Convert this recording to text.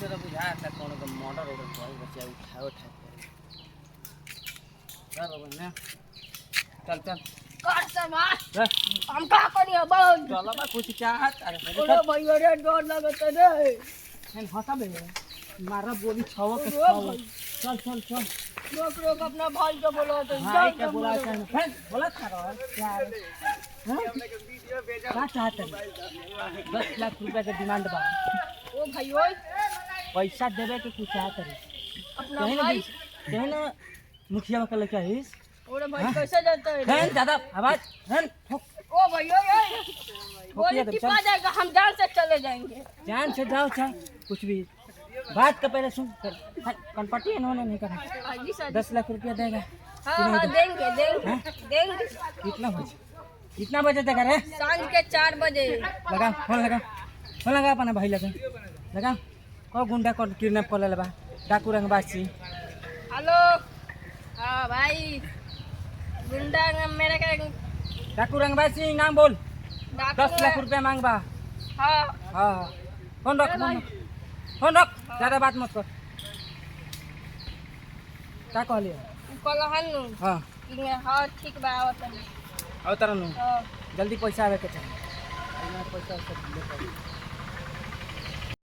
तेरा बुझाता कौन का मर्डर ऑर्डर कर बच्चा उठा चल बाबा ना चल चल कर से मार हम का करियो बहुत चल बा कुछ चाहत अरे ओरे भैया रे डर लगत रे हेन हटा बे मारा बोली छव के चल चल चल रोक अपना भाई को बोलो तो भाई के बोला है बोला था क्या क्या चाहते हैं 10 लाख रुपए के डिमांड बा ओ भाई ओए पैसा देवे के कुछ चाहते हैं अपना भाई कहना मुखिया का लेके आइस ओरे भाई कैसे जाता है हैं ज्यादा आवाज हैं ओ भाई ओए बोली टिपा जाएगा हम जान से चले जाएंगे जान से जाओ चाहे कुछ भी बात का पहले सुन कनपट्टी इन्होंने नहीं करा 10 लाख रुपया देगा हाँ देंगे कितना बजे देगा रे सांझ के 4 बजे लगा फोन लगा अपना भाई लगा को गुंडा को किडनैप कर ले बा डाकू रंगबाजी हेलो हाँ भाई गुंडा मेरे का डाकू रंगबाजी नाम बोल 10 लाख रुपया मांग बा हाँ हाँ फोन रख ज्यादा बात मत कर क्या कहलिए कहलन हाँ हाँ ठीक बा और तरह हाँ जल्दी पैसा आवे के चाहिए पैसा